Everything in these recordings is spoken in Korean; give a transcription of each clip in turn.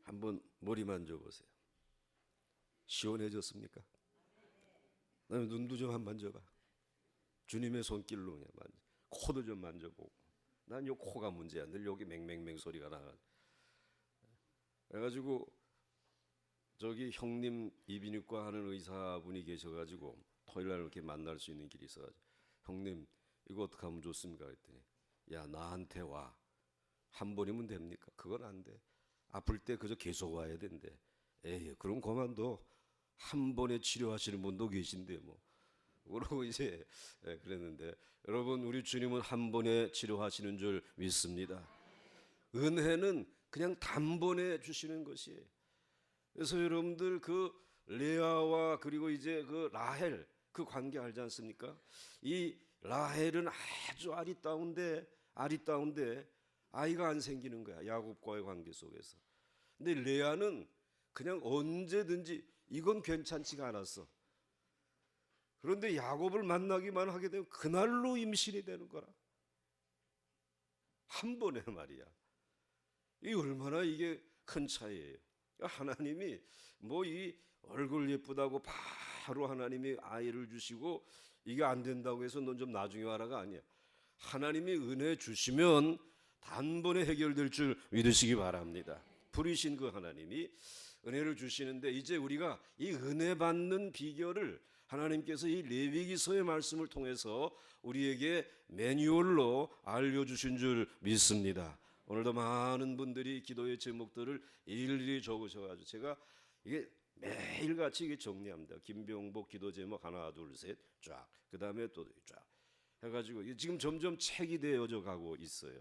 한번 머리 만져보세요. 시원해졌습니까? 그다음에 눈도 좀 한번 만져봐. 주님의 손길로 그냥 만져. 코도 좀 만져보고. 난 요 코가 문제야. 늘 여기 맹맹맹 소리가 나. 그래가지고 저기 형님 이비인후과 하는 의사분이 계셔가지고 토요일 날 이렇게 만날 수 있는 길이 있어가지고 형님 이거 어떻게 하면 좋습니까? 그랬더니 야 나한테 와. 한 번이면 됩니까? 그건 안 돼. 아플 때 그저 계속 와야 된대. 에이 그럼 그만둬. 한 번에 치료하시는 분도 계신데 뭐. 그러고 이제 그랬는데 여러분 우리 주님은 한 번에 치료하시는 줄 믿습니다. 은혜는 그냥 단번에 주시는 것이에요. 그래서 여러분들 그 레아와 그리고 이제 그 라헬 그 관계 알지 않습니까? 이 라헬은 아주 아리따운데 아이가 안 생기는 거야. 야곱과의 관계 속에서. 근데 레아는 그냥 언제든지 이건 괜찮지가 않았어. 그런데 야곱을 만나기만 하게 되면 그날로 임신이 되는 거라. 한 번에 말이야. 이 얼마나 이게 큰 차이예요. 하나님이 뭐 이 얼굴 예쁘다고 바로 하나님이 아이를 주시고 이게 안 된다고 해서 넌 좀 나중에 와라가 아니야. 하나님이 은혜 주시면 단번에 해결될 줄 믿으시기 바랍니다. 부리신 그 하나님이 은혜를 주시는데 이제 우리가 이 은혜 받는 비결을 하나님께서 이 레위기서의 말씀을 통해서 우리에게 매뉴얼로 알려주신 줄 믿습니다. 오늘도 많은 분들이 기도의 제목들을 일일이 적으셔가지고 제가 이게 매일같이 이게 정리합니다. 김병복 기도 제목 하나 둘 셋 쫙 그 다음에 또 쫙 해가지고 지금 점점 책이 되어져 가고 있어요.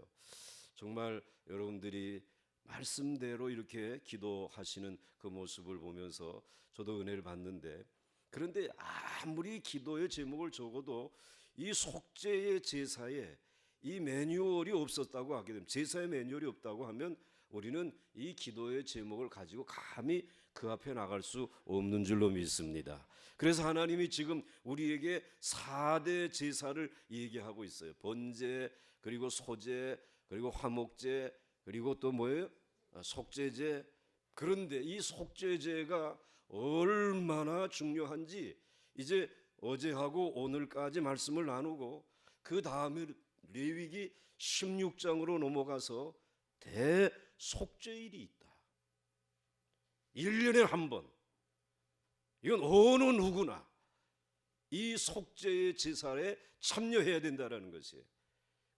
정말 여러분들이 말씀대로 이렇게 기도하시는 그 모습을 보면서 저도 은혜를 받는데 그런데 아무리 기도의 제목을 적어도 이 속죄의 제사에 이 매뉴얼이 없었다고 하게 되면 제사의 매뉴얼이 없다고 하면 우리는 이 기도의 제목을 가지고 감히 그 앞에 나갈 수 없는 줄로 믿습니다. 그래서 하나님이 지금 우리에게 4대 제사를 얘기하고 있어요. 번제 그리고 소제 그리고 화목제 그리고 또 뭐예요? 속죄제. 그런데 이 속죄제가 얼마나 중요한지 이제 어제하고 오늘까지 말씀을 나누고 그 다음에 레위기 16장으로 넘어가서 대속죄일이 있다. 1년에 한 번. 이건 어느 누구나 이 속죄의 제사에 참여해야 된다는 것이에요.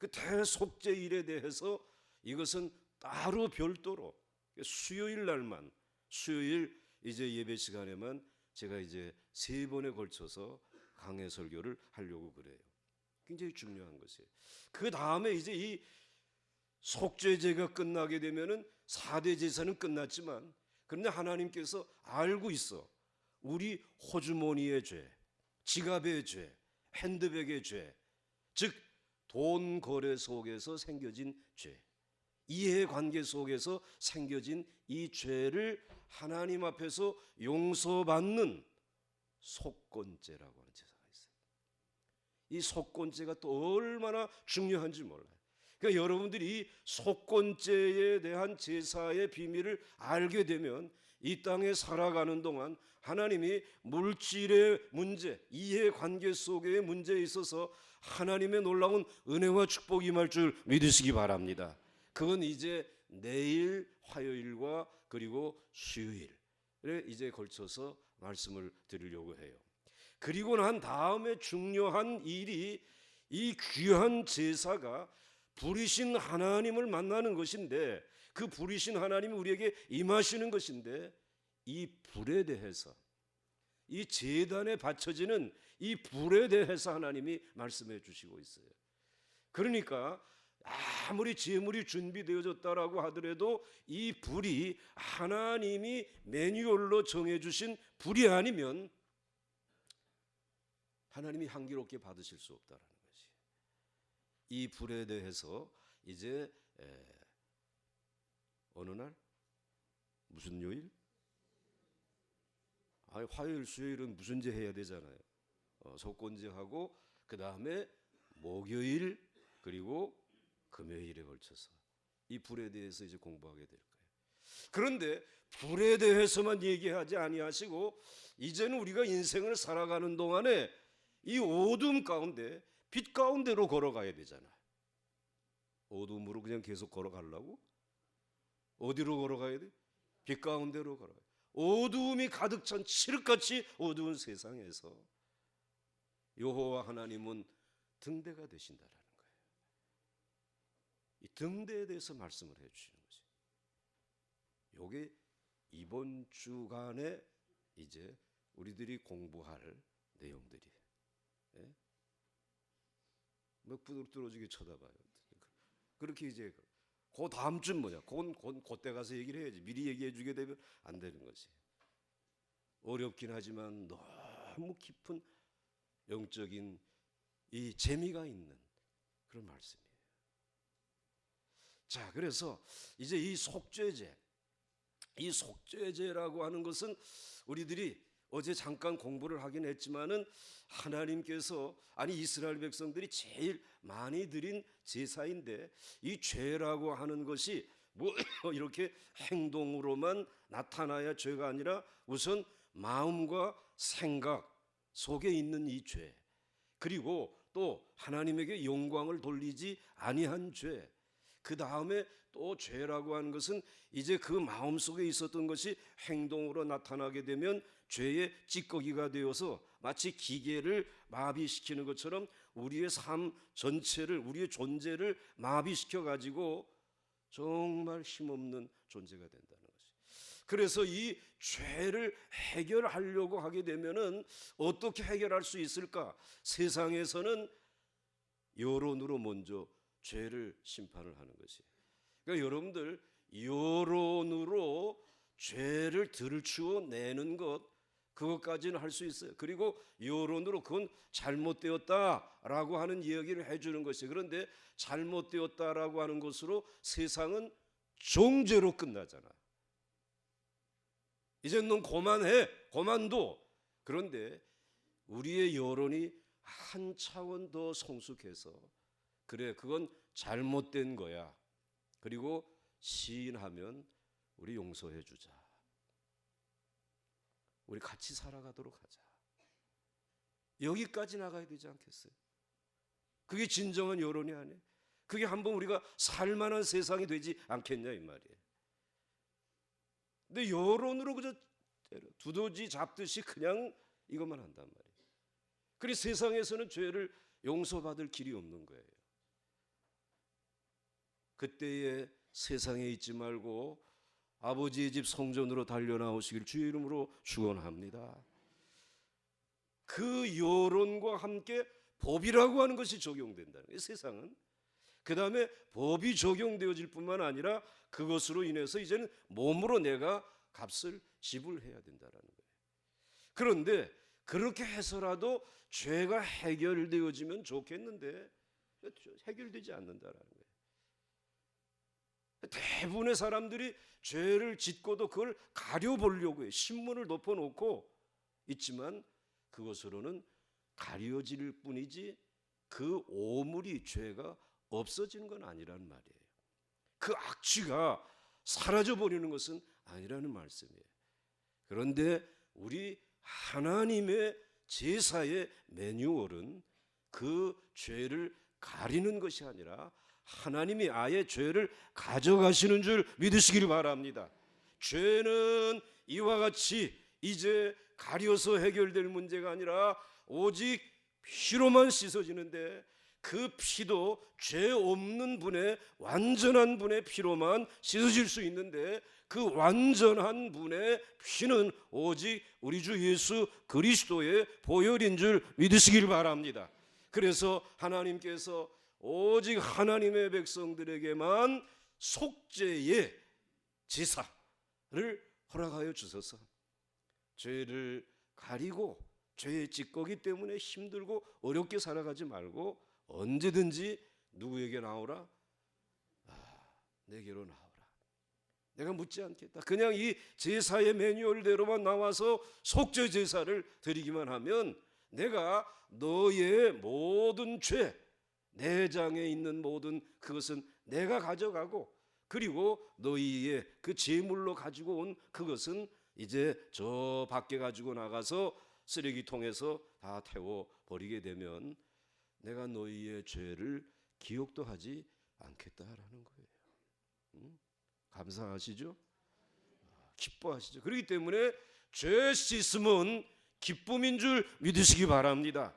그 대속죄일에 대해서 이것은 따로 별도로 수요일 날만 수요일 이제 예배 시간에만 제가 이제 3번에 걸쳐서 강해 설교를 하려고 그래요. 굉장히 중요한 것이에요. 그 다음에 이제 이 속죄제가 끝나게 되면은 4대 제사는 끝났지만 그런데 하나님께서 알고 있어. 우리 호주머니의 죄, 지갑의 죄, 핸드백의 죄, 즉 돈 거래 속에서 생겨진 죄, 이해관계 속에서 생겨진 이 죄를 하나님 앞에서 용서받는 속건죄라고 하는 제사가 있어요. 이 속건죄가 또 얼마나 중요한지 몰라요. 그러니까 여러분들이 이 속건죄에 대한 제사의 비밀을 알게 되면 이 땅에 살아가는 동안 하나님이 물질의 문제, 이해관계 속의 문제에 있어서 하나님의 놀라운 은혜와 축복이 임할 줄 믿으시기 바랍니다. 그건 이제 내일 화요일과 그리고 수요일에 이제 걸쳐서 말씀을 드리려고 해요. 그리고 난 다음에 중요한 일이 이 귀한 제사가 부리신 하나님을 만나는 것인데 그 부리신 하나님이 우리에게 임하시는 것인데 이 불에 대해서 이 제단에 바쳐지는 이 불에 대해서 하나님이 말씀해 주시고 있어요. 그러니까 아무리 제물이 준비되어졌다라고 하더라도 이 불이 하나님이 매뉴얼로 정해주신 불이 아니면 하나님이 향기롭게 받으실 수 없다라는 것이. 이 불에 대해서 이제 어느 날 무슨 요일? 화요일, 수요일은 무슨 제 해야 되잖아요. 속건제하고 그 다음에 목요일 그리고 금요일에 걸쳐서 이 불에 대해서 이제 공부하게 될 거예요. 그런데 불에 대해서만 얘기하지 아니하시고 이제는 우리가 인생을 살아가는 동안에 이 어둠 가운데 빛 가운데로 걸어가야 되잖아. 어둠으로 그냥 계속 걸어가려고? 어디로 걸어가야 돼? 빛 가운데로 걸어가야 돼. 어두움이 가득 찬 칠흑같이 어두운 세상에서 여호와 하나님은 등대가 되신다라는 거예요. 이 등대에 대해서 말씀을 해주시는 거지. 요게 이번 주간에 이제 우리들이 공부할 내용들이. 예? 몇 분으로 뚫어지게 쳐다봐요. 그렇게 이제 그 다음 주 뭐냐? 그때 가서 얘기를 해야지. 미리 얘기해 주게 되면 안 되는 거지. 어렵긴 하지만 너무 깊은 영적인 이 재미가 있는 그런 말씀이에요. 자, 그래서 이제 이 속죄제라고 하는 것은 우리들이 어제 잠깐 공부를 하긴 했지만은 하나님께서 이스라엘 백성들이 제일 많이 드린 제사인데 이 죄라고 하는 것이 뭐 이렇게 행동으로만 나타나야 죄가 아니라 우선 마음과 생각 속에 있는 이 죄, 그리고 또 하나님에게 영광을 돌리지 아니한 죄, 그 다음에 또 죄라고 하는 것은 이제 그 마음속에 있었던 것이 행동으로 나타나게 되면 죄의 찌꺼기가 되어서 마치 기계를 마비시키는 것처럼 우리의 삶 전체를, 우리의 존재를 마비시켜 가지고 정말 힘없는 존재가 된다는 것이. 그래서 이 죄를 해결하려고 하게 되면은 어떻게 해결할 수 있을까? 세상에서는 여론으로 먼저 죄를 심판을 하는 것이. 그러니까 여러분들 여론으로 죄를 들추어내는 것, 그것까지는 할 수 있어요. 그리고 여론으로 그건 잘못되었다라고 하는 이야기를 해주는 것이에요. 그런데 잘못되었다라고 하는 것으로 세상은 정죄로 끝나잖아. 이제 넌 그만둬. 그런데 우리의 여론이 한 차원 더 성숙해서 그래, 그건 잘못된 거야. 그리고 시인하면 우리 용서해 주자. 우리 같이 살아가도록 하자. 여기까지 나가야 되지 않겠어요? 그게 진정한 여론이 아니에요. 그게 한번 우리가 살만한 세상이 되지 않겠냐 이 말이에요. 근데 여론으로 그저 두더지 잡듯이 그냥 이것만 한단 말이에요. 그래서 세상에서는 죄를 용서받을 길이 없는 거예요. 그때에 세상에 있지 말고 아버지의 집 성전으로 달려나오시길 주의 이름으로 축원합니다. 그 여론과 함께 법이라고 하는 것이 적용된다는 거예요. 세상은. 그 다음에 법이 적용되어질 뿐만 아니라 그것으로 인해서 이제는 몸으로 내가 값을 지불해야 된다는 거예요. 그런데 그렇게 해서라도 죄가 해결되어지면 좋겠는데 해결되지 않는다는 거예요. 대부분의 사람들이 죄를 짓고도 그걸 가려보려고 해요. 신문을 덮어놓고 있지만 그것으로는 가려질 뿐이지 그 오물이, 죄가 없어지는 건 아니라는 말이에요. 그 악취가 사라져버리는 것은 아니라는 말씀이에요. 그런데 우리 하나님의 제사의 매뉴얼은 그 죄를 가리는 것이 아니라 하나님이 아예 죄를 가져가시는 줄 믿으시길 바랍니다. 죄는 이와 같이 이제 가려서 해결될 문제가 아니라 오직 피로만 씻어지는데 그 피도 죄 없는 분의, 완전한 분의 피로만 씻어질 수 있는데 그 완전한 분의 피는 오직 우리 주 예수 그리스도의 보혈인 줄 믿으시길 바랍니다. 그래서 하나님께서 오직 하나님의 백성들에게만 속죄의 제사를 허락하여 주셔서 죄를 가리고 죄의 찌꺼기 때문에 힘들고 어렵게 살아가지 말고 언제든지 누구에게 나오라? 내게로 나오라. 내가 묻지 않겠다. 그냥 이 제사의 매뉴얼대로만 나와서 속죄 제사를 드리기만 하면 내가 너의 모든 죄, 내장에 있는 모든 그것은 내가 가져가고 그리고 너희의 그 제물로 가지고 온 그것은 이제 저 밖에 가지고 나가서 쓰레기통에서 다 태워 버리게 되면 내가 너희의 죄를 기억도 하지 않겠다라는 거예요. 감사하시죠? 기뻐하시죠? 그렇기 때문에 죄 씻음은 기쁨인 줄 믿으시기 바랍니다.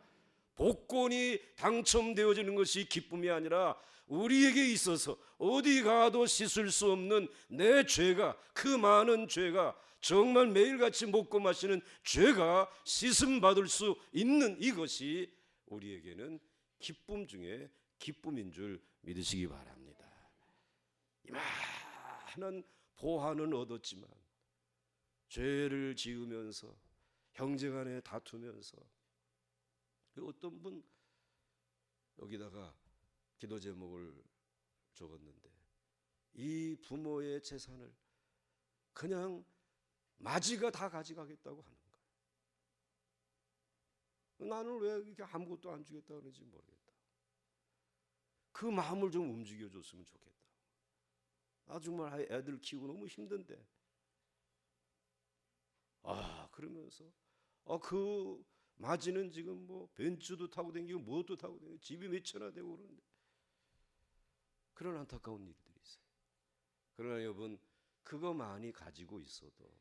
복권이 당첨되어지는 것이 기쁨이 아니라 우리에게 있어서 어디 가도 씻을 수 없는 내 죄가, 그 많은 죄가, 정말 매일같이 먹고 마시는 죄가 씻음 받을 수 있는 이것이 우리에게는 기쁨 중에 기쁨인 줄 믿으시기 바랍니다. 이만한 보화는 얻었지만 죄를 지으면서 형제간에 다투면서 어떤 분 여기다가 기도 제목을 적었는데 이 부모의 재산을 그냥 마지가 다 가져가겠다고 하는 거예요. 나는 왜 이렇게 아무것도 안 주겠다 그러는지 모르겠다. 그 마음을 좀 움직여줬으면 좋겠다. 나 정말 애들 키우고 너무 힘든데 그러면서 그 마지는 지금 뭐 벤츠도 타고 다니고 무엇도 타고 다니고 집이 몇 채나 되고 그러는데 그런 안타까운 일들이 있어요. 그러나 여러분 그거 많이 가지고 있어도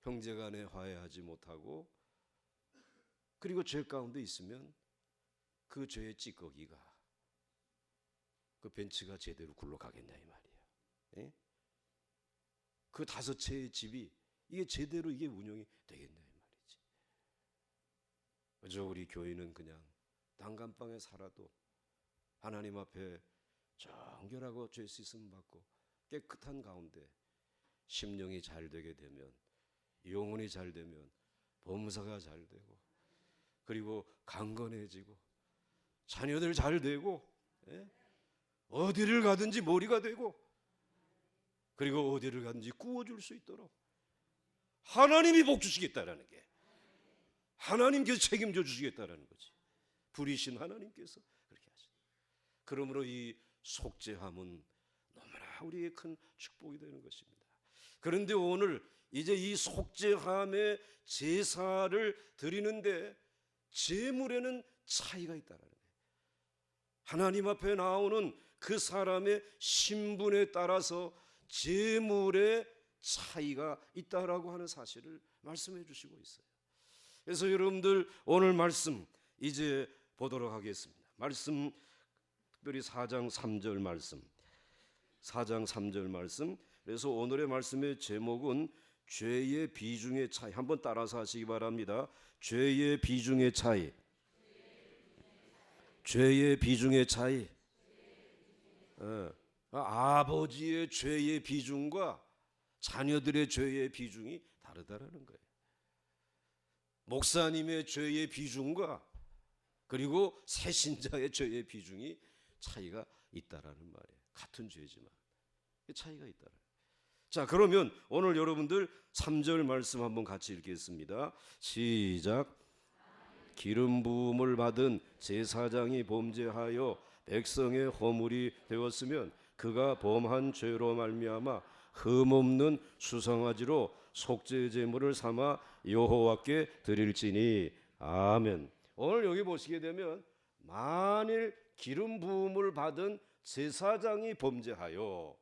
형제간에 화해하지 못하고 그리고 죄 가운데 있으면 그 죄의 찌꺼기가 그 벤츠가 제대로 굴러가겠냐 이 말이에요. 예? 그 5채의 집이 이게 제대로 이게 운영이 되겠냐 이 말이지. 그저 우리 교회는 그냥 난간방에 살아도 하나님 앞에 정결하고 죄 씻음 받고 깨끗한 가운데 심령이 잘 되게 되면 영혼이 잘 되면 범사가 잘 되고 그리고 강건해지고 자녀들 잘 되고 어디를 가든지 머리가 되고 그리고 어디를 가든지 구워줄 수 있도록 하나님이 복 주시겠다라는 게 하나님께서 책임져 주시겠다라는 거지. 불이신 하나님께서 그렇게 하시다. 그러므로 이 속죄함은 너무나 우리의 큰 축복이 되는 것입니다. 그런데 오늘 이제 이 속죄함의 제사를 드리는데 제물에는 차이가 있다라는 거예요. 하나님 앞에 나오는 그 사람의 신분에 따라서 제물의 차이가 있다라고 하는 사실을 말씀해 주시고 있어요. 그래서 여러분들 오늘 말씀 이제 보도록 하겠습니다. 말씀 특별히 4장 3절 말씀 4장 3절 말씀. 그래서 오늘의 말씀의 제목은 죄의 비중의 차이. 한번 따라서 하시기 바랍니다. 죄의 비중의 차이. 죄의 비중의 차이. 아버지의 죄의 비중과 자녀들의 죄의 비중이 다르다라는 거예요. 목사님의 죄의 비중과 그리고 새신자의 죄의 비중이 차이가 있다라는 말이에요. 같은 죄지만 차이가 있다라. 자, 그러면 오늘 여러분들 3절 말씀 한번 같이 읽겠습니다. 시작. 기름 부음을 받은 제사장이 범죄하여 백성의 허물이 되었으면 그가 범한 죄로 말미암아 흠없는 수송아지로 속죄 제물을 삼아 여호와께 드릴지니. 아멘. 오늘 여기 보시게 되면 만일 기름 부음을 받은 제사장이 범죄하여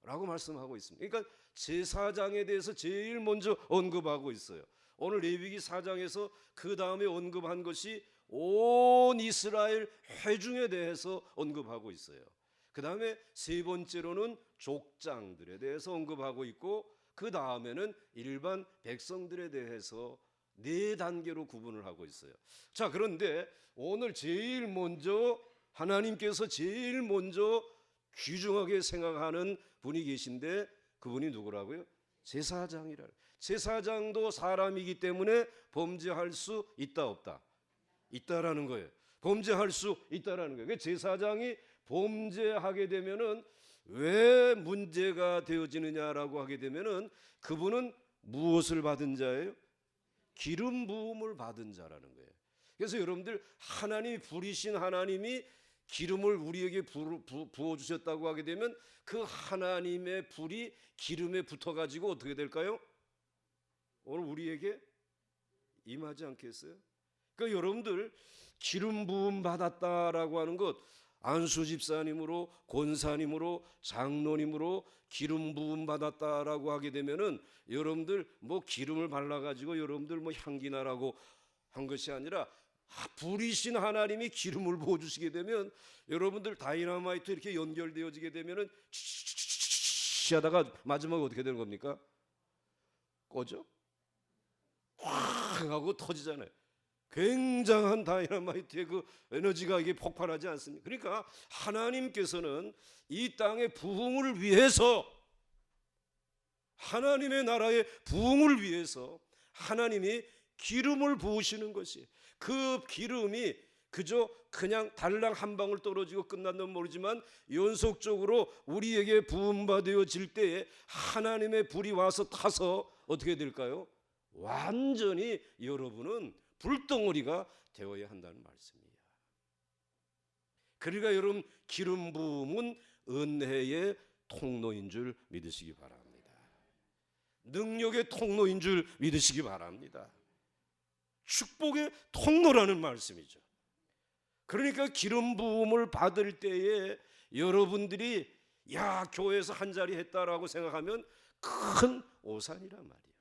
라고 말씀하고 있습니다. 그러니까 제사장에 대해서 제일 먼저 언급하고 있어요. 오늘 레위기 4장에서 그 다음에 언급한 것이 온 이스라엘 회중에 대해서 언급하고 있어요. 그 다음에 세 번째로는 족장들에 대해서 언급하고 있고 그 다음에는 일반 백성들에 대해서 4단계로 구분을 하고 있어요. 자, 그런데 오늘 제일 먼저 하나님께서 제일 먼저 귀중하게 생각하는 분이 계신데 그분이 누구라고요? 제사장이라. 제사장도 사람이기 때문에 범죄할 수 있다 없다? 있다라는 거예요. 범죄할 수 있다라는 거예요. 제사장이 범죄하게 되면은 왜 문제가 되어지느냐라고 하게 되면은 그분은 무엇을 받은 자예요? 기름 부음을 받은 자라는 거예요. 그래서 여러분들 하나님이 부리신 하나님이 기름을 우리에게 부어주셨다고 하게 되면 그 하나님의 불이 기름에 붙어가지고 어떻게 될까요? 오늘 우리에게 임하지 않겠어요? 그러니까 여러분들 기름 부음 받았다라고 하는 것, 안수 집사님으로, 권사님으로, 장로님으로 기름 부음 받았다라고 하게 되면은 여러분들 뭐 기름을 발라가지고 여러분들 뭐 향기 나라고 한 것이 아니라 불이신 하나님이 기름을 부어주시게 되면 여러분들 다이너마이트 이렇게 연결되어지게 되면은 치치치치치 하다가 마지막에 어떻게 되는 겁니까? 꺼져? 확 하고 터지잖아요. 굉장한 다이너마이트의 그 에너지가 이게 폭발하지 않습니까? 그러니까 하나님께서는 이 땅의 부흥을 위해서, 하나님의 나라의 부흥을 위해서 하나님이 기름을 부으시는 것이, 그 기름이 그저 그냥 달랑 한 방울 떨어지고 끝났는 모르지만 연속적으로 우리에게 부음받아질 때에 하나님의 불이 와서 타서 어떻게 될까요? 완전히 여러분은 불덩어리가 되어야 한다는 말씀이에요. 그러니까 여러분 기름 부음은 은혜의 통로인 줄 믿으시기 바랍니다. 능력의 통로인 줄 믿으시기 바랍니다. 축복의 통로라는 말씀이죠. 그러니까 기름 부음을 받을 때에 여러분들이 야 교회에서 한 자리 했다라고 생각하면 큰 오산이란 말이에요.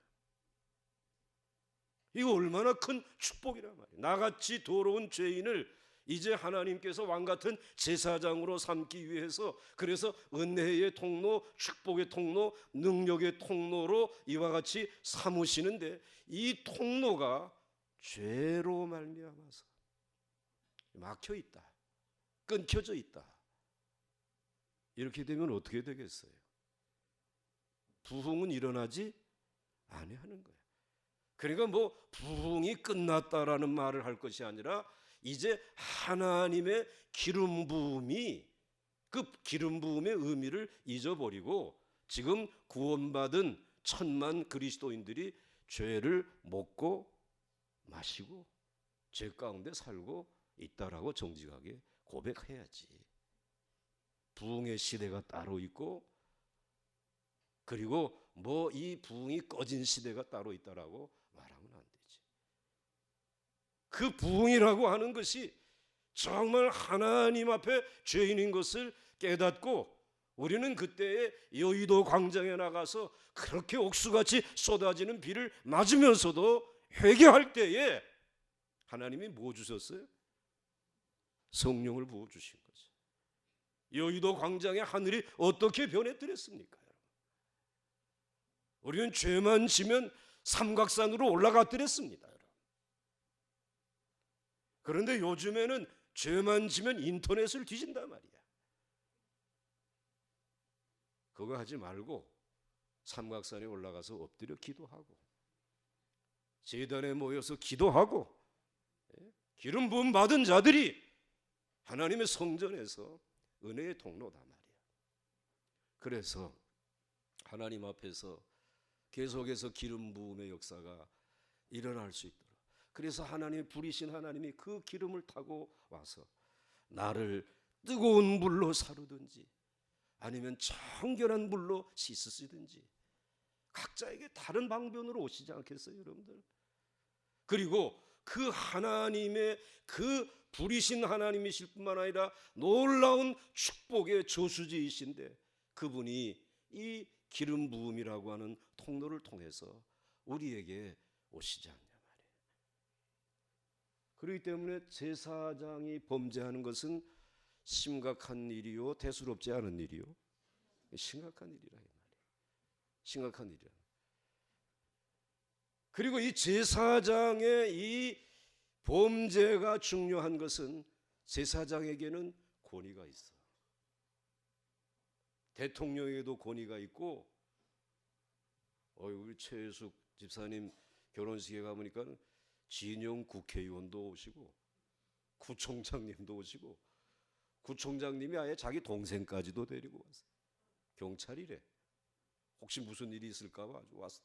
이거 얼마나 큰 축복이란 말이에요. 나같이 더러운 죄인을 이제 하나님께서 왕같은 제사장으로 삼기 위해서, 그래서 은혜의 통로, 축복의 통로, 능력의 통로로 이와 같이 삼으시는데, 이 통로가 죄로 말미암아서 막혀 있다, 끊겨져 있다, 이렇게 되면 어떻게 되겠어요? 부흥은 일어나지 아니하는 거예요. 그러니까 뭐 부흥이 끝났다라는 말을 할 것이 아니라 이제 하나님의 기름 부음이, 그 기름 부음의 의미를 잊어버리고 지금 구원받은 천만 그리스도인들이 죄를 먹고 마시고 죄 가운데 살고 있다라고 정직하게 고백해야지. 부흥의 시대가 따로 있고, 그리고 뭐 이 부흥이 꺼진 시대가 따로 있다라고 말하면 안 되지. 그 부흥이라고 하는 것이 정말 하나님 앞에 죄인인 것을 깨닫고, 우리는 그때에 여의도 광장에 나가서 그렇게 옥수같이 쏟아지는 비를 맞으면서도 회개할 때에 하나님이 뭐 주셨어요? 성령을 부어주신 거죠. 여의도 광장의 하늘이 어떻게 변했더랬습니까? 우리는 죄만 지면 삼각산으로 올라갔더랬습니다. 그런데 요즘에는 죄만 지면 인터넷을 뒤진단 말이야. 그거 하지 말고 삼각산에 올라가서 엎드려 기도하고, 제단에 모여서 기도하고, 기름 부음 받은 자들이 하나님의 성전에서 은혜의 통로다 말이야. 그래서 하나님 앞에서 계속해서 기름 부음의 역사가 일어날 수 있도록, 그래서 하나님의 불이신 하나님이 그 기름을 타고 와서 나를 뜨거운 물로 사르든지 아니면 청결한 물로 씻으시든지 각자에게 다른 방편으로 오시지 않겠어요, 여러분들? 그리고 그 하나님의 그 불이신 하나님이실 뿐만 아니라 놀라운 축복의 저수지이신데, 그분이 이 기름 부음이라고 하는 통로를 통해서 우리에게 오시지 않냐 말이에요. 그렇기 때문에 제사장이 범죄하는 것은 심각한 일이요, 대수롭지 않은 일이요, 심각한 일이라 이 말이에요. 심각한 일이야. 그리고 이 제사장의 이 범죄가 중요한 것은 제사장에게는 권위가 있어. 대통령에게도 권위가 있고, 우리 최혜숙 집사님 결혼식에 가보니까 진영 국회의원도 오시고 구청장님도 오시고, 구청장님이 아예 자기 동생까지도 데리고 왔어. 경찰이래. 혹시 무슨 일이 있을까 봐 아주 왔어.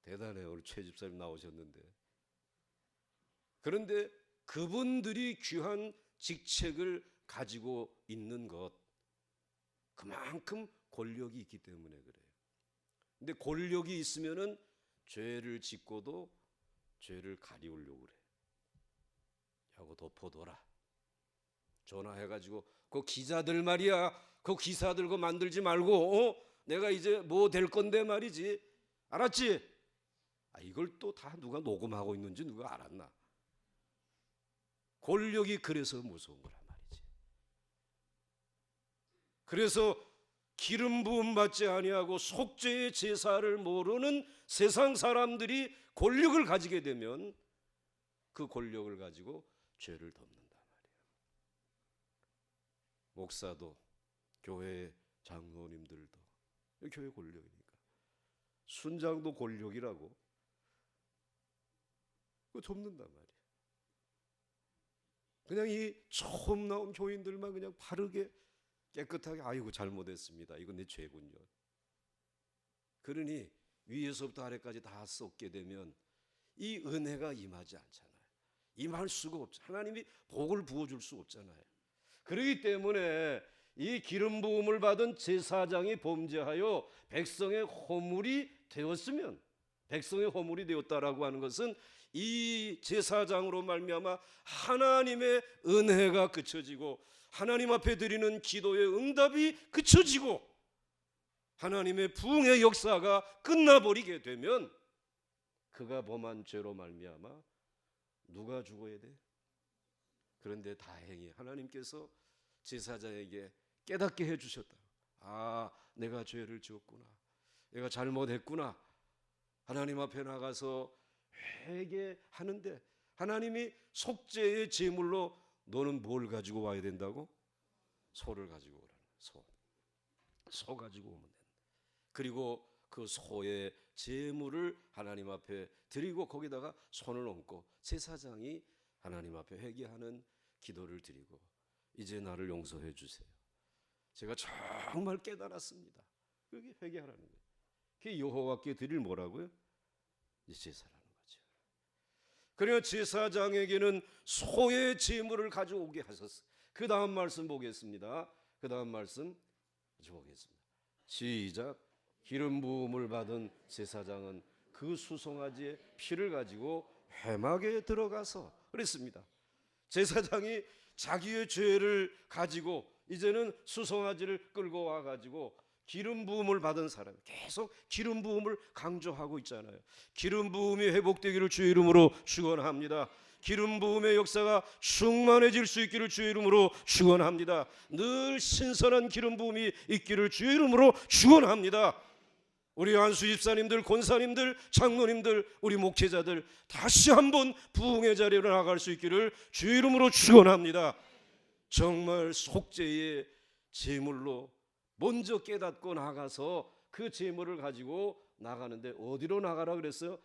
대단해요. 우리 최 집사님 나오셨는데. 그런데 그분들이 귀한 직책을 가지고 있는 것, 그만큼 권력이 있기 때문에 그래요. 근데 권력이 있으면은 죄를 짓고도 죄를 가리우려고 그래. 하고 덮어둬라. 전화해가지고 그 기자들 말이야, 그 기사들 거 만들지 말고 내가 이제 뭐 될 건데 말이지, 알았지? 이걸 또 다 누가 녹음하고 있는지 누가 알았나? 권력이 그래서 무서운 거란 말이지. 그래서 기름 부음 받지 아니하고 속죄의 제사를 모르는 세상 사람들이 권력을 가지게 되면 그 권력을 가지고 죄를 덮는단 말이에요. 목사도, 교회 장로님들도, 교회 권력이니까. 순장도 권력이라고 그거 덮는단 말이에요. 그냥 이 처음 나온 교인들만 그냥 바르게 깨끗하게 아이고 잘못했습니다, 이건 내 죄군요. 그러니 위에서부터 아래까지 다 쏟게 되면 이 은혜가 임하지 않잖아요. 임할 수가 없죠. 하나님이 복을 부어줄 수 없잖아요. 그렇기 때문에 이 기름 부음을 받은 제사장이 범죄하여 백성의 허물이 되었으면, 백성의 허물이 되었다라고 하는 것은 이 제사장으로 말미암아 하나님의 은혜가 그쳐지고 하나님 앞에 드리는 기도의 응답이 그쳐지고 하나님의 부흥의 역사가 끝나버리게 되면 그가 범한 죄로 말미암아 누가 죽어야 돼? 그런데 다행히 하나님께서 제사장에게 깨닫게 해주셨다. 내가 죄를 지었구나, 내가 잘못했구나. 하나님 앞에 나가서 회개하는데 하나님이 속죄의 제물로 너는 뭘 가지고 와야 된다고? 소를 가지고 오라는 거예요. 소 가지고 오면 된다. 그리고 그 소의 제물을 하나님 앞에 드리고 거기다가 손을 얹고 제사장이 하나님 앞에 회개하는 기도를 드리고 이제 나를 용서해 주세요. 제가 정말 깨달았습니다. 그게 회개하라는 거예요. 그게 여호와께 드릴 뭐라고요? 이제 제사라는 거죠. 그래서 제사장에게는 소의 제물을 가져오게 하셨어요. 그 다음 말씀 보겠습니다. 그 다음 말씀 보겠습니다. 시작. 기름 부음을 받은 제사장은 그 수송아지의 피를 가지고 회막에 들어가서 그랬습니다. 제사장이 자기의 죄를 가지고 이제는 수송아지를 끌고 와가지고 기름 부음을 받은 사람, 계속 기름 부음을 강조하고 있잖아요. 기름 부음이 회복되기를 주의 이름으로 축원합니다. 기름 부음의 역사가 충만해질 수 있기를 주의 이름으로 축원합니다. 늘 신선한 기름 부음이 있기를 주의 이름으로 축원합니다. 우리 안수 집사님들, 권사님들, 장로님들, 우리 목회자들 다시 한번 부흥의 자리로 나갈 수 있기를 주의 이름으로 축원합니다. 정말 속죄의 제물로 먼저 깨닫고 나가서 그 제물을 가지고 나가는데 어디로 나가라 그랬어요?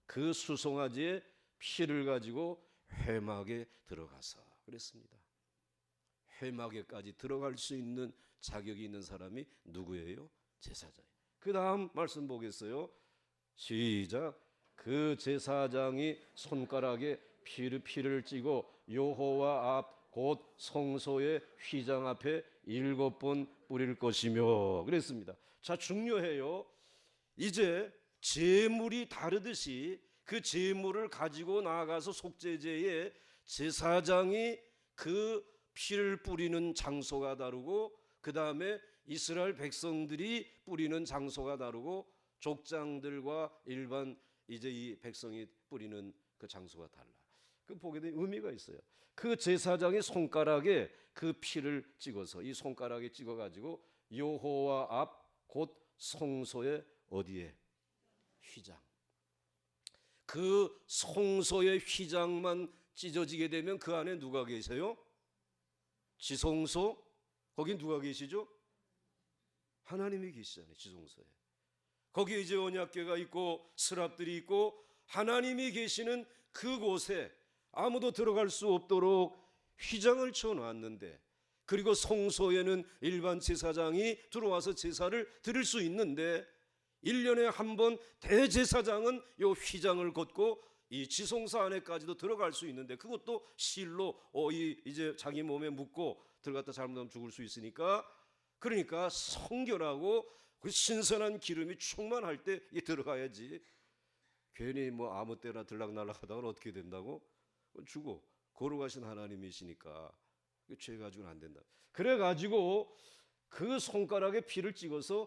그 수송아지의 피를 가지고 회막에 들어가서 그랬습니다. 회막에까지 들어갈 수 있는 자격이 있는 사람이 누구예요? 제사장이에요. 그 다음 말씀 보겠어요. 시작. 그 제사장이 손가락에 피를 찌고 여호와 앞 곧 성소의 휘장 앞에 7번 뿌릴 것이며 그랬습니다. 자, 중요해요. 이제 제물이 다르듯이 그 제물을 가지고 나아가서 속죄제에 제사장이 그 피를 뿌리는 장소가 다르고 그 다음에 이스라엘 백성들이 뿌리는 장소가 다르고 족장들과 일반 이제 이 백성이 뿌리는 그 장소가 달라. 그 보게 되면 의미가 있어요. 그 제사장이 손가락에 그 피를 찍어서 이 손가락에 찍어가지고 여호와 앞 곧 성소의 어디에? 휘장. 그 성소의 휘장만 찢어지게 되면 그 안에 누가 계세요? 지성소? 거긴 누가 계시죠? 하나님이 계시잖아요. 지성소에. 거기에 이제 언약궤가 있고 스랍들이 있고 하나님이 계시는 그곳에 아무도 들어갈 수 없도록 휘장을 쳐놨는데, 그리고 성소에는 일반 제사장이 들어와서 제사를 드릴 수 있는데 1년에 한 번 대제사장은 이 휘장을 걷고 이 지성사 안에까지도 들어갈 수 있는데 그것도 실로 이제 자기 몸에 묻고 들어갔다 잘못하면 죽을 수 있으니까, 그러니까 성결하고 그 신선한 기름이 충만할 때 들어가야지. 괜히 뭐 아무 때나 들락날락 하다가 어떻게 된다고? 죽어. 거룩하신 하나님이시니까 죄 가지고는 안 된다. 그래가지고 그 손가락에 피를 찍어서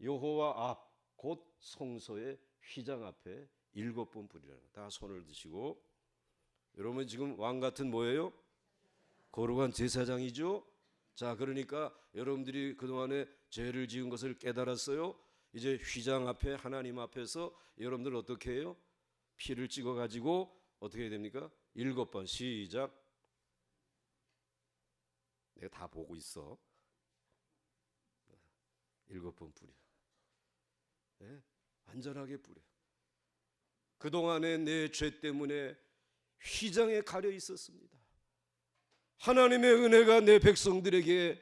여호와 앞 곧 성소의 휘장 앞에 7번 뿌리라는 거. 다 손을 드시고. 여러분 지금 왕 같은 뭐예요? 거룩한 제사장이죠. 자, 그러니까 여러분들이 그동안에 죄를 지은 것을 깨달았어요. 이제 휘장 앞에 하나님 앞에서 여러분들 어떻게 해요? 피를 찍어 가지고 어떻게 해야 됩니까? 7번. 시작. 내가 다 보고 있어. 7번 뿌려. 네? 안전하게 뿌려. 그동안에 내 죄 때문에 휘장에 가려 있었습니다. 하나님의 은혜가 내 백성들에게,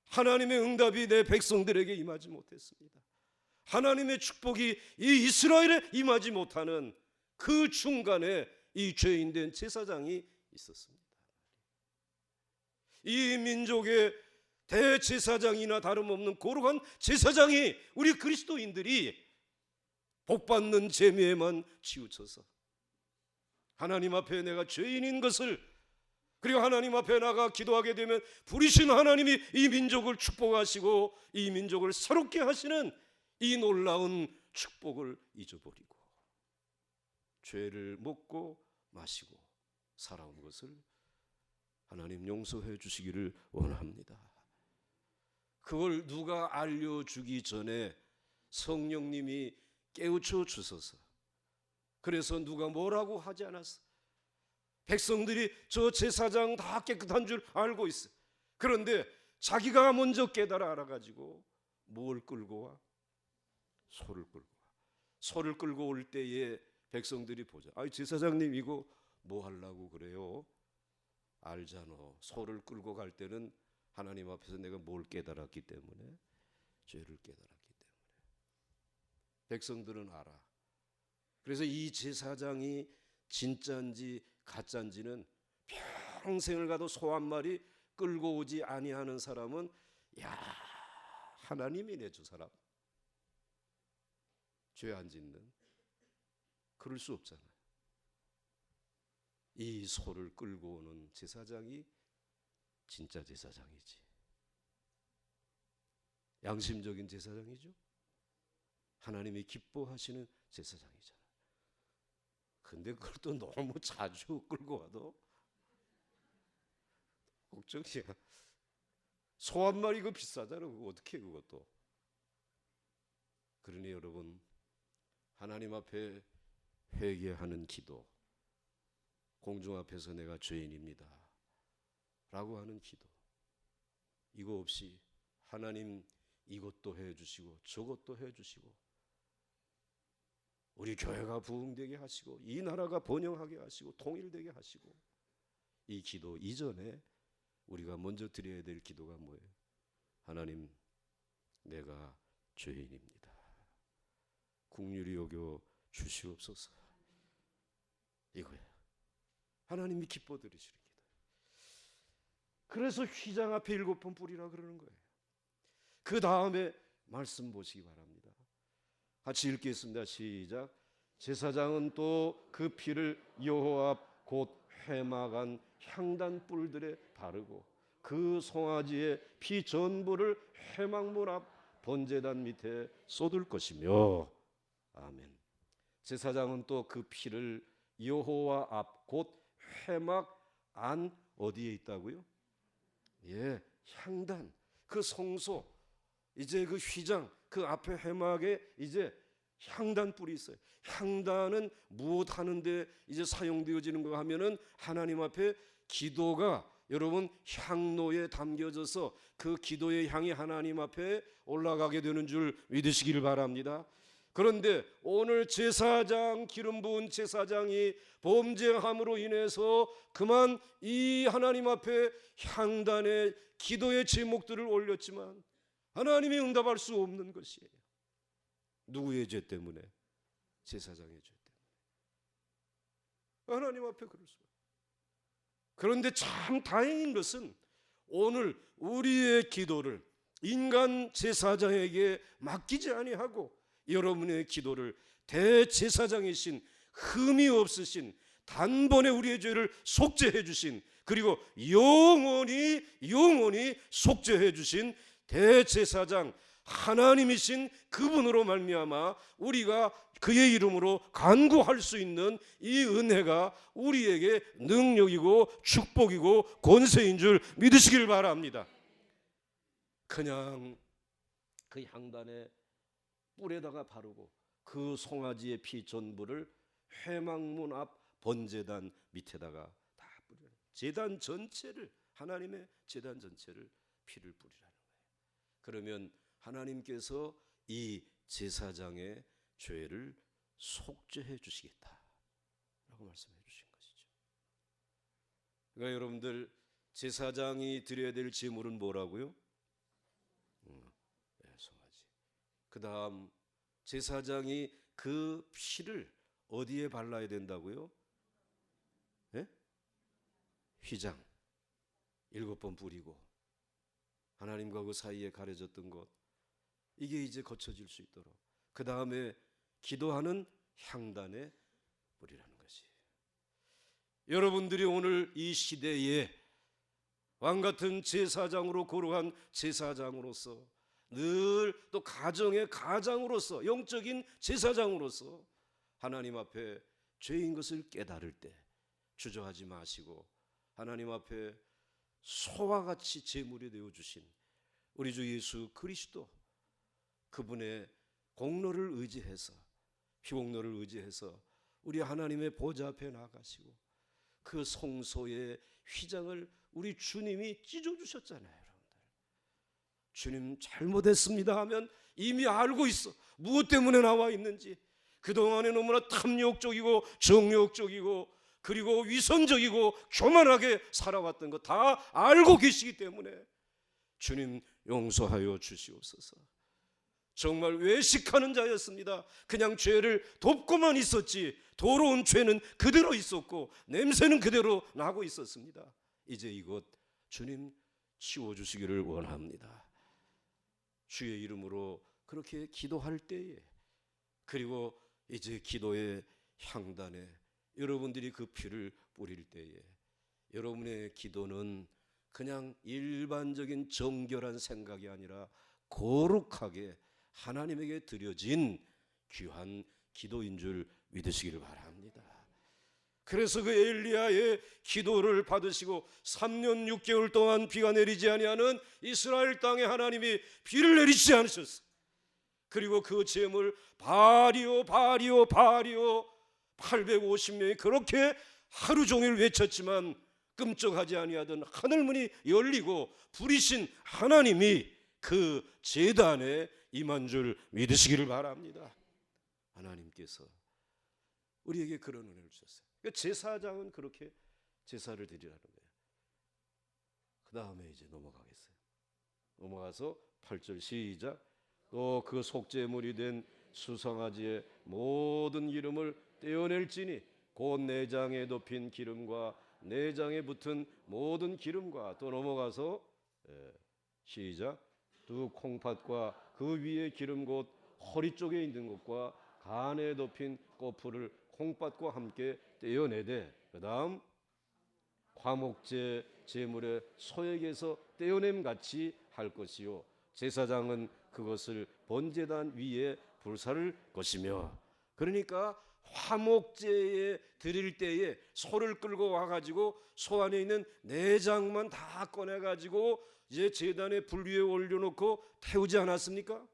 하나님의 응답이 내 백성들에게 임하지 못했습니다. 하나님의 축복이 이 이스라엘에 임하지 못하는 그 중간에 이 죄인된 제사장이 있었습니다. 이 민족의 대제사장이나 다름없는 거룩한 제사장이 우리 그리스도인들이 복받는 재미에만 치우쳐서 하나님 앞에 내가 죄인인 것을, 그리고 하나님 앞에 나가 기도하게 되면 부리신 하나님이 이 민족을 축복하시고 이 민족을 새롭게 하시는 이 놀라운 축복을 잊어버리고 죄를 먹고 마시고 살아온 것을 하나님 용서해 주시기를 원합니다. 그걸 누가 알려주기 전에 성령님이 깨우쳐 주소서. 그래서 누가 뭐라고 하지 않았어. 백성들이 저 제사장 다 깨끗한 줄 알고 있어. 그런데 자기가 먼저 깨달아 알아가지고 뭘 끌고 와? 소를 끌고 와. 소를 끌고 올 때에 백성들이 보자. 아이, 제사장님 이거 뭐 하려고 그래요? 알잖아. 소를 끌고 갈 때는 하나님 앞에서 내가 뭘 깨달았기 때문에, 죄를 깨달았기 때문에. 백성들은 알아. 그래서 이 제사장이 진짜인지 가짜인지는 평생을 가도 소 한 마리 끌고 오지 아니하는 사람은, 야, 하나님이네 저 사람. 죄 안 짓는. 그럴 수 없잖아요. 이 소를 끌고 오는 제사장이 진짜 제사장이지. 양심적인 제사장이죠. 하나님이 기뻐하시는 제사장이잖아. 근데 그걸 또 너무 자주 끌고 와도 걱정이야. 소 한 마리 이거 비싸잖아. 그거 어떻게 해 그것도. 그러니 여러분, 하나님 앞에 회개하는 기도, 공중 앞에서 내가 죄인입니다 라고 하는 기도, 이거 없이 하나님 이것도 해주시고 저것도 해주시고 우리 교회가 부흥되게 하시고 이 나라가 번영하게 하시고 통일되게 하시고, 이 기도 이전에 우리가 먼저 드려야 될 기도가 뭐예요? 하나님, 내가 죄인입니다. 긍휼히 여겨 주시옵소서. 이거예요. 하나님이 기뻐 들으시는 기도. 그래서 휘장 앞에 7번 뿌리라 그러는 거예요. 그 다음에 말씀 보시기 바랍니다. 같이 읽겠습니다. 시작. 제사장은 또 그 피를 여호와 앞 곧 회막안 향단 뿔들에 바르고 그 송아지의 피 전부를 회막문 앞 번제단 밑에 쏟을 것이며. 아멘. 제사장은 또 그 피를 여호와 앞 곧 회막 안 어디에 있다고요? 예, 향단, 그 성소, 이제 그 휘장 그 앞에 회막에 이제 향단 뿔이 있어요. 향단은 무엇 하는데 이제 사용되어지는 거 하면은 하나님 앞에 기도가 여러분 향로에 담겨져서 그 기도의 향이 하나님 앞에 올라가게 되는 줄 믿으시길 바랍니다. 그런데 오늘 제사장, 기름 부은 제사장이 범죄함으로 인해서 그만 이 하나님 앞에 향단의 기도의 제목들을 올렸지만 하나님이 응답할 수 없는 것이에요. 누구의 죄 때문에? 제사장의 죄 때문에. 하나님 앞에 그럴 수가. 그런데 참 다행인 것은 오늘 우리의 기도를 인간 제사장에게 맡기지 아니하고 여러분의 기도를 대제사장이신 흠이 없으신 단번에 우리의 죄를 속죄해 주신, 그리고 영원히 속죄해 주신 대제사장 하나님이신 그분으로 말미암아 우리가 그의 이름으로 간구할 수 있는 이 은혜가 우리에게 능력이고 축복이고 권세인 줄 믿으시길 바랍니다. 그냥 그 향단의 뿔에다가 바르고 그 송아지의 피 전부를 회막문 앞 번제단 밑에다가 다 뿌려요. 제단 전체를, 하나님의 제단 전체를 피를 뿌리라는 거예요. 그러면 하나님께서 이 제사장의 죄를 속죄해 주시겠다라고 말씀해 주신 것이죠. 그러니까 여러분들, 제사장이 드려야 될 제물은 뭐라고요? 송아지. 그 다음 제사장이 그 피를 어디에 발라야 된다고요? 네? 휘장 7번 뿌리고 하나님과 그 사이에 가려졌던 것, 이게 이제 거쳐질 수 있도록 그 다음에 기도하는 향단에 뿌리라는 것이. 여러분들이 오늘 이 시대에 왕같은 제사장으로 거룩한 제사장으로서, 늘 또 가정의 가장으로서, 영적인 제사장으로서 하나님 앞에 죄인 것을 깨달을 때 주저하지 마시고 하나님 앞에 소와 같이 제물이 되어 주신 우리 주 예수 그리스도, 그분의 공로를 의지해서, 피공로를 의지해서 우리 하나님의 보좌 앞에 나가시고 그 성소의 휘장을 우리 주님이 찢어주셨잖아요. 여러분들, 주님 잘못했습니다 하면 이미 알고 있어. 무엇 때문에 나와 있는지. 그동안에 너무나 탐욕적이고 정욕적이고 그리고 위선적이고 교만하게 살아왔던 거 다 알고 계시기 때문에 주님 용서하여 주시옵소서. 정말 외식하는 자였습니다. 그냥 죄를 돕고만 있었지 더러운 죄는 그대로 있었고 냄새는 그대로 나고 있었습니다. 이제 이것 주님 치워주시기를 원합니다. 주의 이름으로 그렇게 기도할 때에, 그리고 이제 기도의 향단에 여러분들이 그 피를 뿌릴 때에 여러분의 기도는 그냥 일반적인 정결한 생각이 아니라 거룩하게 하나님에게 드려진 귀한 기도인 줄 믿으시기를 바랍니다. 그래서 그 엘리야의 기도를 받으시고 3년 6개월 동안 비가 내리지 아니하는 이스라엘 땅에 하나님이 비를 내리지 않으셨어요. 그리고 그 제물 바리오 850명이 그렇게 하루 종일 외쳤지만 끔찍하지 아니하던 하늘문이 열리고 부리신 하나님이 그 제단에 임한 줄 믿으시기를 바랍니다. 하나님께서 우리에게 그런 은혜를 주셨어요. 그러니까 제사장은 그렇게 제사를 드리라는 거예요. 그 다음에 이제 넘어가겠어요. 넘어가서 8절 시작. 또 그 속죄물이 된 수송아지의 모든 기름을 떼어낼지니 곧 내장에 덮인 기름과 내장에 붙은 모든 기름과, 또 넘어가서 시작. 두 콩팥과 그 위에 기름 곧 허리 쪽에 있는 것과 간에 덮인 꼬풀을 콩팥과 함께 떼어내되, 그 다음 화목제 제물의 소액에서 떼어냄 같이 할 것이요 제사장은 그것을 번제단 위에 불사를 것이며. 그러니까 화목제에 드릴 때에 소를 끌고 와가지고 소 안에 있는 내장만 다 꺼내가지고 이제 제단에 불 위에 올려놓고 태우지 않았습니까?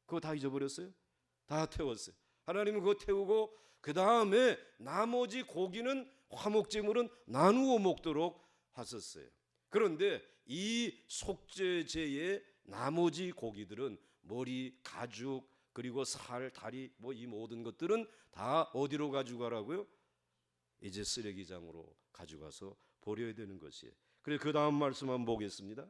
그거 다 잊어버렸어요? 다 태웠어요. 하나님은 그거 태우고 그 다음에 나머지 고기는 화목제물은 나누어 먹도록 하셨어요. 그런데 이 속죄제의 나머지 고기들은 머리, 가죽, 그리고 살, 다리, 이 모든 것들은 다 어디로 가져가라고요? 이제 쓰레기장으로 가져가서 버려야 되는 것이에요. 그래서 그 다음 말씀 한번 보겠습니다.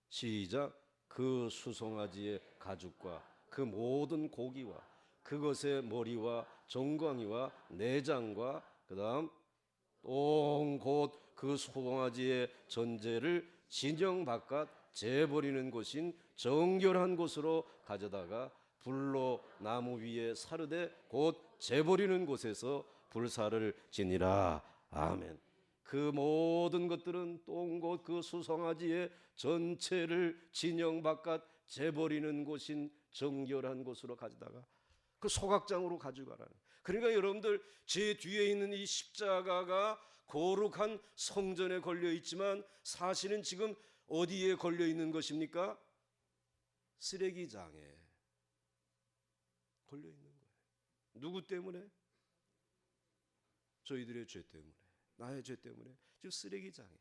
시작. 그 수송아지의 가죽과 그 모든 고기와 그것의 머리와 정광이와 내장과 그다음 똥 곧 그 소송아지의 전제를 진영 바깥 재버리는 곳인 정결한 곳으로 가져다가 불로 나무 위에 사르되 곧 재버리는 곳에서 불사를 지니라. 아멘. 그 모든 것들은 똥 곧 그 수송아지의 전체를 진영 바깥 재버리는 곳인 정결한 곳으로 가져다가 그 소각장으로 가져가라는. 그러니까 여러분들 제 뒤에 있는 이 십자가가 거룩한 성전에 걸려 있지만 사실은 지금 어디에 걸려 있는 것입니까? 쓰레기장에 걸려 있는 거예요. 누구 때문에? 저희들의 죄 때문에, 나의 죄 때문에 지금 쓰레기장에.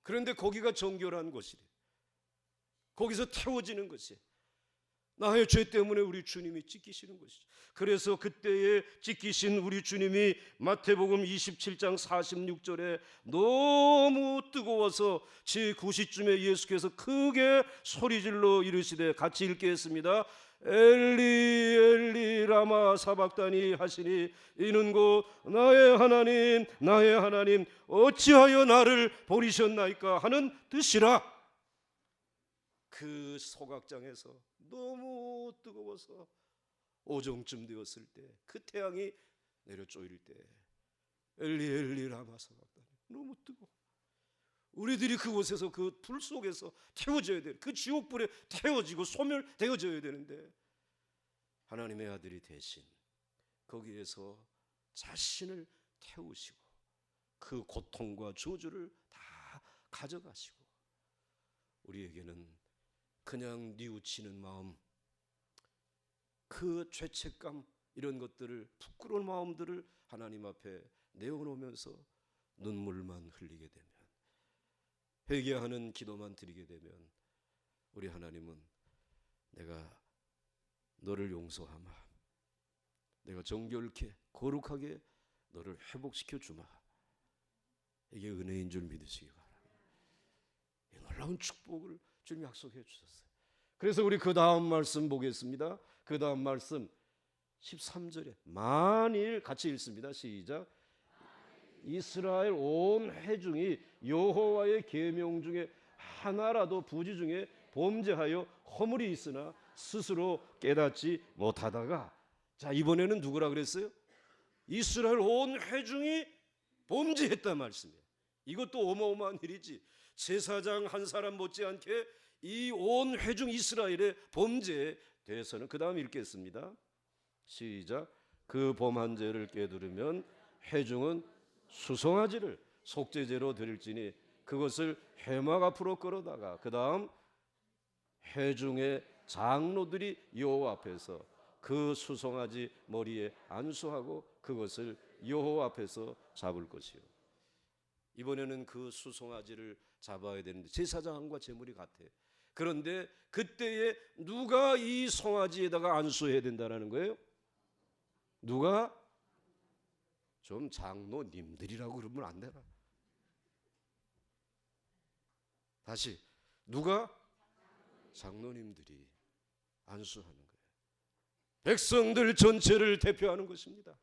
그런데 거기가 정결한 곳이래. 거기서 태워지는 것이 나의 죄 때문에 우리 주님이 찢기시는 것이죠. 그래서 그때에 찢기신 우리 주님이 마태복음 27장 46절에 너무 뜨거워서 제9시쯤에 예수께서 크게 소리질러 이르시되, 같이 읽겠습니다. 엘리 엘리 라마 사박다니 하시니 이는 곧 나의 하나님 나의 하나님 어찌하여 나를 버리셨나이까 하는 뜻이라. 그 소각장에서 너무 뜨거워서 오정쯤 되었을 때, 그 태양이 내려 쪼일 때 엘리 엘리 라마 사박다니, 너무 뜨거워. 우리들이 그곳에서 그 불 속에서 태워져야 돼. 그 지옥불에 태워지고 소멸되어져야 되는데 하나님의 아들이 대신 거기에서 자신을 태우시고 그 고통과 저주를 다 가져가시고 우리에게는 그냥 뉘우치는 마음, 그 죄책감, 이런 것들을, 부끄러운 마음들을 하나님 앞에 내어놓으면서 눈물만 흘리게 되면, 회개하는 기도만 드리게 되면 우리 하나님은 내가 너를 용서하마, 내가 정결케 거룩하게 너를 회복시켜 주마, 이게 은혜인 줄 믿으시기 바랍니다. 이 놀라운 축복을 주님 약속해 주셨어요. 그래서 우리 그 다음 말씀 보겠습니다. 그 다음 말씀 13절에 만일, 같이 읽습니다. 시작. 이스라엘 온 회중이 여호와의 계명 중에 하나라도 부지 중에 범죄하여 허물이 있으나 스스로 깨닫지 못하다가, 자 이번에는 누구라 그랬어요? 이스라엘 온 회중이 범죄했단 말씀이에요. 이것도 어마어마한 일이지. 제사장 한 사람 못지않게 이 온 회중 이스라엘의 범죄에 대해서는 그 다음 읽겠습니다. 시작. 그 범한 죄를 깨달으면 회중은 수송아지를 속죄제로 드릴지니 그것을 회막 앞으로 끌어다가 그 다음 회중의 장로들이 여호와 앞에서 그 수송아지 머리에 안수하고 그것을 여호와 앞에서 잡을 것이요. 이번에는 그 수송아지를 잡아야 되는데 제사장과 제물이 같아. 그런데 그때에 누가 이 송아지에다가 안수해야 된다는 거예요? 누가? 좀 장로님들이라고 그러면 안 되나? 다시, 누가? 장로님들이 안수하는 거예요. 백성들 전체를 대표하는 것입니다.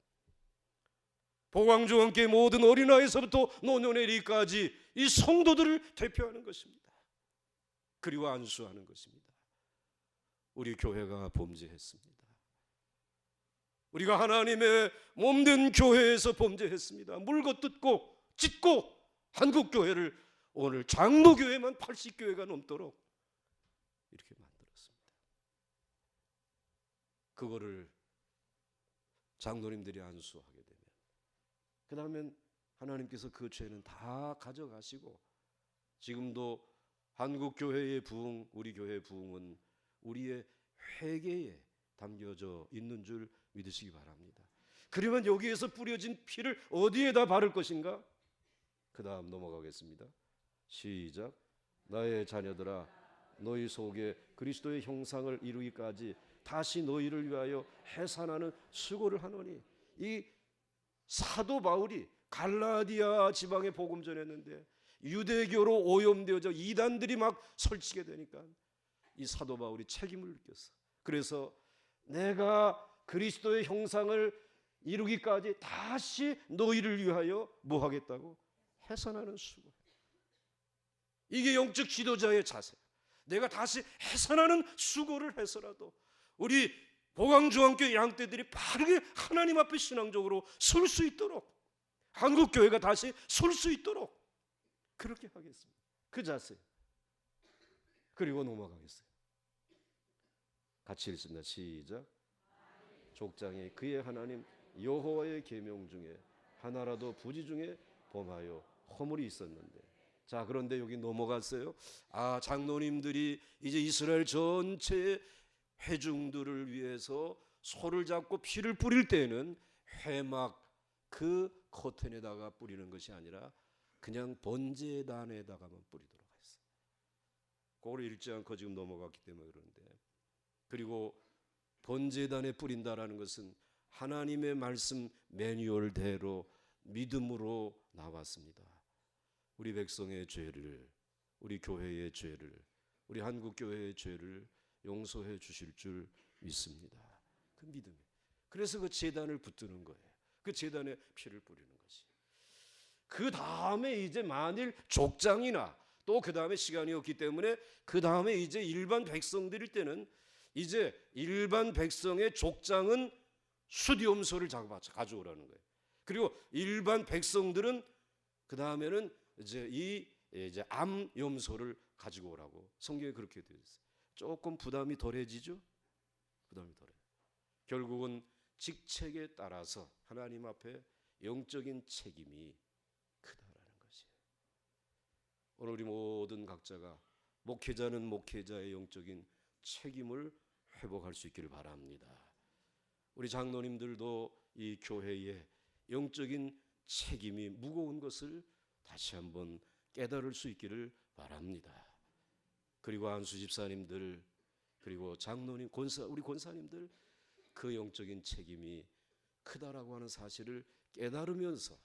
보광주와 함께 모든 어린아이에서부터 노년에리까지 이 성도들을 대표하는 것입니다. 그리고 안수하는 것입니다. 우리 교회가 범죄했습니다. 우리가 하나님의 몸된 교회에서 범죄했습니다. 물고 뜯고 찢고 한국교회를 오늘 장로교회만 80교회가 넘도록 이렇게 만들었습니다. 그거를 장로님들이 안수하게 되면 그 다음엔 하나님께서 그 죄는 다 가져가시고, 지금도 한국교회의 부흥, 우리 교회의 부흥은 우리의 회개에 담겨져 있는 줄 믿으시기 바랍니다. 그러면 여기에서 뿌려진 피를 어디에다 바를 것인가? 그 다음 넘어가겠습니다. 시작. 나의 자녀들아 너희 속에 그리스도의 형상을 이루기까지 다시 너희를 위하여 해산하는 수고를 하노니. 이 사도 바울이 갈라디아 지방에 복음 전했는데 유대교로 오염되어져 이단들이 막 설치게 되니까 이 사도 바울이 책임을 느꼈어. 그래서 내가 그리스도의 형상을 이루기까지 다시 너희를 위하여 뭐 하겠다고? 해산하는 수고. 이게 영적 지도자의 자세. 내가 다시 해산하는 수고를 해서라도 우리 보강중앙교회 양떼들이 바르게 하나님 앞에 신앙적으로 설 수 있도록, 한국교회가 다시 설 수 있도록 그렇게 하겠습니다. 그 자세. 그리고 넘어가겠어요. 같이 읽습니다. 시작. 족장이 그의 하나님 여호와의 계명 중에 하나라도 부지 중에 범하여 허물이 있었는데, 자, 그런데 여기 넘어갔어요. 장로님들이 이제 이스라엘 전체의 회중들을 위해서 소를 잡고 피를 뿌릴 때는 회막 그 커튼에다가 뿌리는 것이 아니라 그냥 번제단에다가만 뿌리도록 했어요. 그걸 읽지 않고 지금 넘어갔기 때문에 그런데, 그리고 번제단에 뿌린다라는 것은 하나님의 말씀 매뉴얼대로 믿음으로 나왔습니다. 우리 백성의 죄를, 우리 교회의 죄를, 우리 한국교회의 죄를 용서해 주실 줄 믿습니다. 그 믿음이. 그래서 그 제단을 붙드는 거예요. 그 제단에 피를 뿌리는 것이. 그 다음에 이제 만일 족장이나 또 그 다음에 시간이 없기 때문에 그 다음에 이제 일반 백성들일 때는 이제 일반 백성의 족장은 수디염소를 가져오라는 거예요. 그리고 일반 백성들은 그 다음에는 이제 암염소를 가지고 오라고 성경에 그렇게 되어 있어요. 조금 부담이 덜해지죠? 부담이 덜해요. 결국은 직책에 따라서 하나님 앞에 영적인 책임이 크다라는 것이에요. 오늘 우리 모든 각자가 목회자는 목회자의 영적인 책임을 회복할 수 있기를 바랍니다. 우리 장로님들도 이 교회의 영적인 책임이 무거운 것을 다시 한번 깨달을 수 있기를 바랍니다. 그리고 안수 집사님들, 그리고 장로님, 우리 권사님들, 그 영적인 책임이 크다라고 하는 사실을 깨달으면서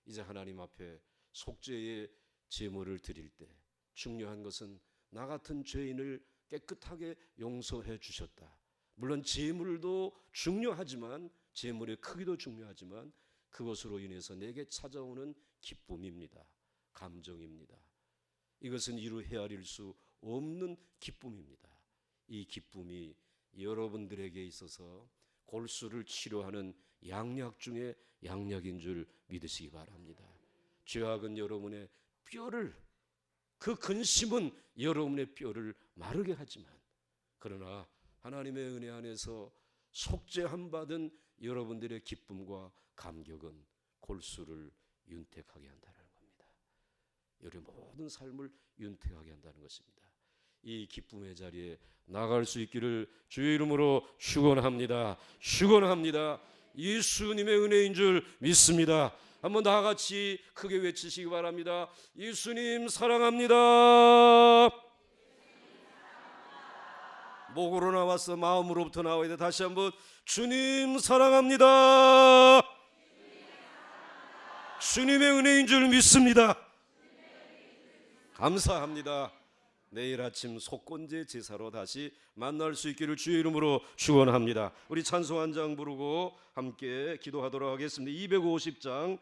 이제 하나님 앞에 속죄의 제물을 드릴 때 중요한 것은 나 같은 죄인을 깨끗하게 용서해 주셨다. 물론 제물도 중요하지만, 제물의 크기도 중요하지만 그것으로 인해서 내게 찾아오는 기쁨입니다. 감정입니다. 이것은 이루 헤아릴 수 없는 기쁨입니다. 이 기쁨이 여러분들에게 있어서 골수를 치료하는 양약 중에 양약인 줄 믿으시기 바랍니다. 죄악은 여러분의 뼈를, 그 근심은 여러분의 뼈를 마르게 하지만, 그러나 하나님의 은혜 안에서 속죄함 받은 여러분들의 기쁨과 감격은 골수를 윤택하게 한다는 겁니다. 여러분의 모든 삶을 윤택하게 한다는 것입니다. 이 기쁨의 자리에 나갈 수 있기를 주의 이름으로 축원합니다. 축원합니다. 예수님의 은혜인 줄 믿습니다. 한번 다 같이 크게 외치시기 바랍니다. 예수님 사랑합니다. 목으로 나왔어, 마음으로부터 나와야 돼. 다시 한번 주님 사랑합니다. 주님의 은혜인 줄 믿습니다. 감사합니다. 내일 아침 속건제 제사로 다시 만날 수 있기를 주의 이름으로 축원합니다. 우리 찬송 한 장 부르고 함께 기도하도록 하겠습니다. 250장